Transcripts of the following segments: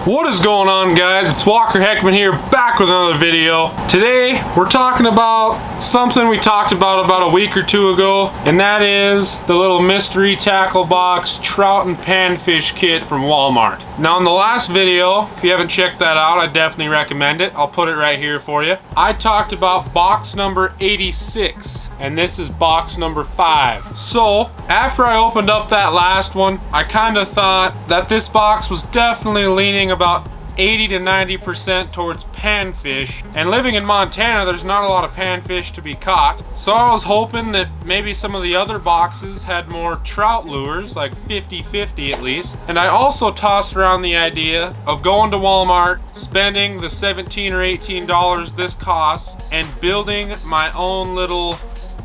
What is going on, guys? It's Walker Heckman here, back with another video. Today we're talking about something we talked about a week or two ago, and that is the little mystery tackle box trout and panfish kit from Walmart. Now in the last video, if you haven't checked that out, I definitely recommend it. I'll put it right here for you. I talked about box number 86, and this is box number 5. So after I opened up that last one, I kind of thought that this box was definitely leaning about 80 to 90% towards panfish, and living in Montana, there's not a lot of panfish to be caught. So I was hoping that maybe some of the other boxes had more trout lures, like 50-50 at least. And I also tossed around the idea of going to Walmart, spending the $17 or $18 this costs, and building my own little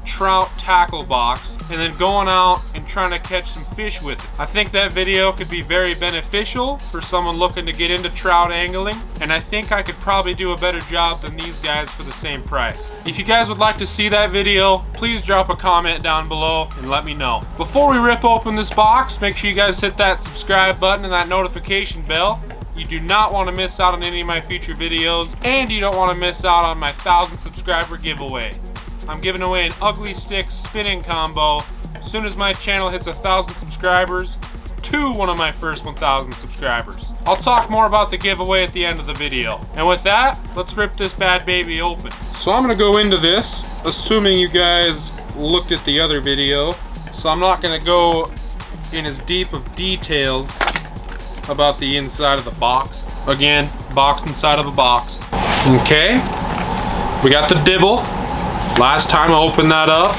trout tackle box, and then going out and trying to catch some fish with it. I think that video could be very beneficial for someone looking to get into trout angling, and I think I could probably do a better job than these guys for the same price. If you guys would like to see that video, please drop a comment down below and let me know. Before we rip open this box, make sure you guys hit that subscribe button and that notification bell. You do not want to miss out on any of my future videos, and you don't want to miss out on my 1,000 subscriber giveaway. I'm giving away an ugly stick spinning combo as soon as my channel hits 1,000 subscribers to one of my first 1,000 subscribers. I'll talk more about the giveaway at the end of the video. And with that, let's rip this bad baby open. So I'm gonna go into this, assuming you guys looked at the other video. So I'm not gonna go in as deep of details about the inside of the box. Again, box inside of a box. Okay, we got the dibble. Last time I opened that up,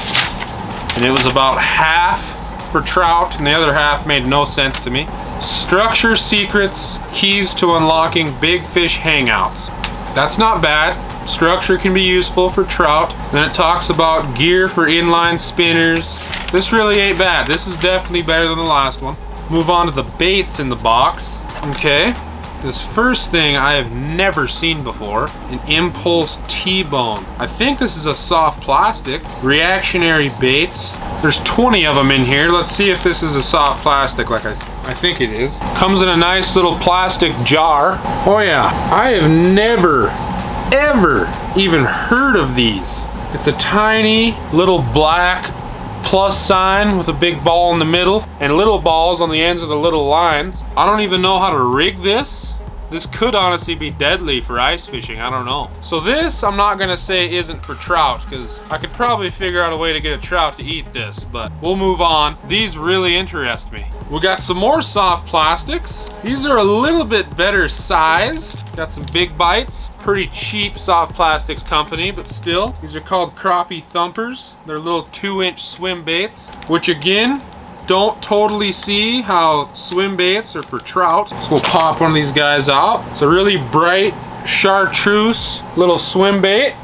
and it was about half for trout, and the other half made no sense to me. Structure secrets, keys to unlocking big fish hangouts. That's not bad. Structure can be useful for trout. Then it talks about gear for inline spinners. This really ain't bad. This is definitely better than the last one. Move on to the baits in the box. Okay. This first thing I have never seen before, an Impulse T-bone. I think this is a soft plastic. Reactionary baits. There's 20 of them in here. Let's see if this is a soft plastic like I think it is. Comes in a nice little plastic jar. Oh yeah, I have never, ever even heard of these. It's a tiny little black plus sign with a big ball in the middle and little balls on the ends of the little lines. I don't even know how to rig this. This could honestly be deadly for ice fishing, I don't know. So this, I'm not gonna say isn't for trout, because I could probably figure out a way to get a trout to eat this, but we'll move on. These really interest me. We got some more soft plastics. These are a little bit better sized. Got some big bites. Pretty cheap soft plastics company, but still. These are called crappie thumpers. They're little 2-inch swim baits, which again, don't totally see how swim baits are for trout. So we'll pop one of these guys out. It's a really bright chartreuse little swim bait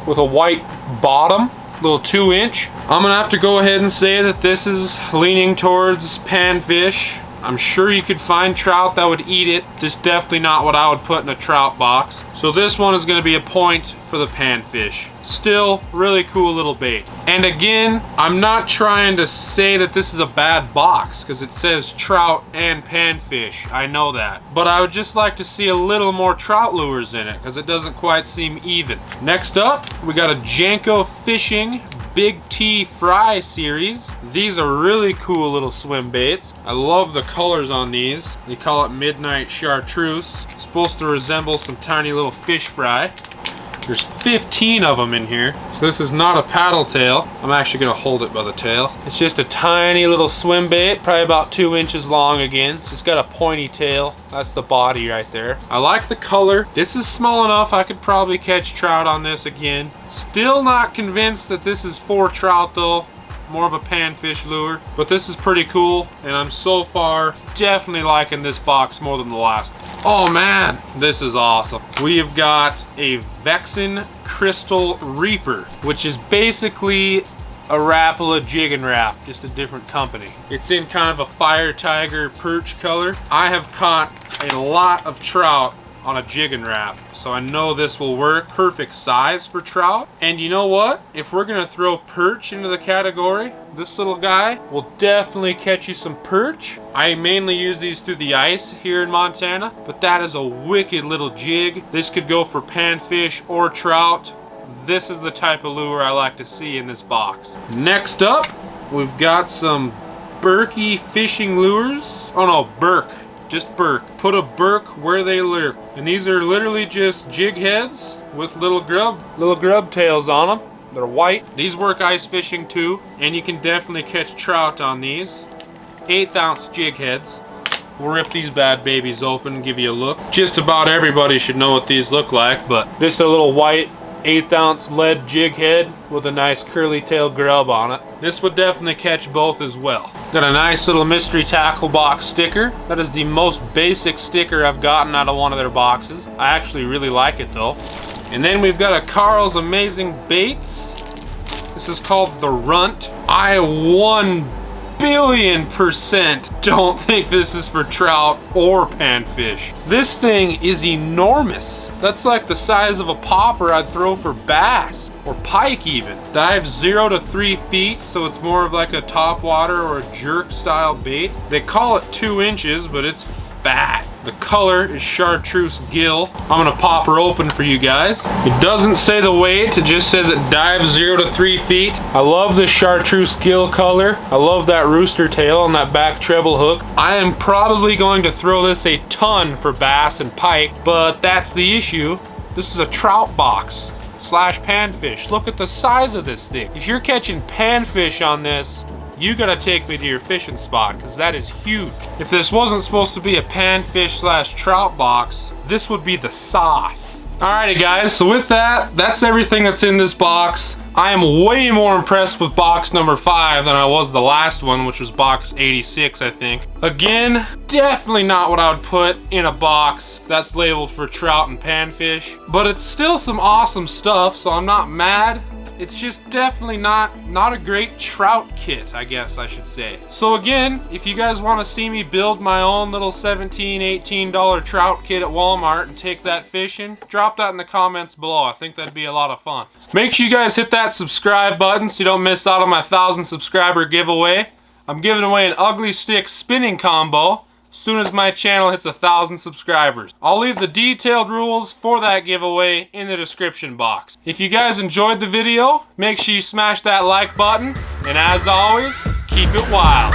with a white bottom, little 2-inch. I'm gonna have to go ahead and say that this is leaning towards panfish. I'm sure you could find trout that would eat it, just definitely not what I would put in a trout box. So this one is gonna be a point for the panfish. Still, really cool little bait. And again, I'm not trying to say that this is a bad box, because it says trout and panfish, I know that. But I would just like to see a little more trout lures in it, because it doesn't quite seem even. Next up, we got a Janko Fishing Big T Fry series. These are really cool little swim baits. I love the colors on these. They call it Midnight Chartreuse. It's supposed to resemble some tiny little fish fry. There's 15 of them in here. So this is not a paddle tail. I'm actually gonna hold it by the tail. It's just a tiny little swim bait, probably about 2 inches long again. So it's got a pointy tail. That's the body right there. I like the color. This is small enough I could probably catch trout on this again. Still not convinced that this is for trout though. More of a panfish lure, but this is pretty cool, and I'm so far definitely liking this box more than the last one. Oh man, this is awesome. We have got a Vexen Crystal Reaper, which is basically a Rapala Jig and Wrap, just a different company. It's in kind of a fire tiger perch color. I have caught a lot of trout on a jig and wrap. So I know this will work. Perfect size for trout. And you know what? If we're gonna throw perch into the category, this little guy will definitely catch you some perch. I mainly use these through the ice here in Montana, but that is a wicked little jig. This could go for panfish or trout. This is the type of lure I like to see in this box. Next up, we've got some Berkey fishing lures. Oh no, Berk. Just Berk. Put a Berk where they lurk. And these are literally just jig heads with little grub tails on them. They're white. These work ice fishing too, and you can definitely catch trout on these. 1/8 ounce jig heads. We'll rip these bad babies open and give you a look. Just about everybody should know what these look like, but this is a little white 1/8 ounce lead jig head with a nice curly tail grub on it. This would definitely catch both as well. Got a nice little mystery tackle box sticker. That is the most basic sticker I've gotten out of one of their boxes. I actually really like it though. And then we've got a Carl's Amazing Baits. This is called the Runt. I 1,000,000,000% don't think this is for trout or panfish. This thing is enormous. That's like the size of a popper I'd throw for bass or pike even. Dives 0 to 3 feet, so it's more of like a topwater or a jerk style bait. They call it 2 inches, but it's fat. The color is chartreuse gill. I'm gonna pop her open for you guys. It doesn't say the weight, it just says it dives 0 to 3 feet. I love the chartreuse gill color. I love that rooster tail on that back treble hook. I am probably going to throw this a ton for bass and pike, but that's the issue. This is a trout box slash panfish. Look at the size of this thing. If you're catching panfish on this, you gotta take me to your fishing spot, because that is huge. If this wasn't supposed to be a panfish slash trout box, this would be the sauce. Alrighty guys, so with that, that's everything that's in this box. I am way more impressed with box number 5 than I was the last one, which was box 86, I think. Again, definitely not what I would put in a box that's labeled for trout and panfish, but it's still some awesome stuff, so I'm not mad. It's just definitely not a great trout kit, I guess I should say. So again, if you guys want to see me build my own little $17, $18 trout kit at Walmart and take that fishing, drop that in the comments below. I think that'd be a lot of fun. Make sure you guys hit that subscribe button so you don't miss out on my 1,000 subscriber giveaway. I'm giving away an ugly stick spinning combo as soon as my channel hits 1,000 subscribers. I'll leave the detailed rules for that giveaway in the description box. If you guys enjoyed the video, make sure you smash that like button, and as always, keep it wild.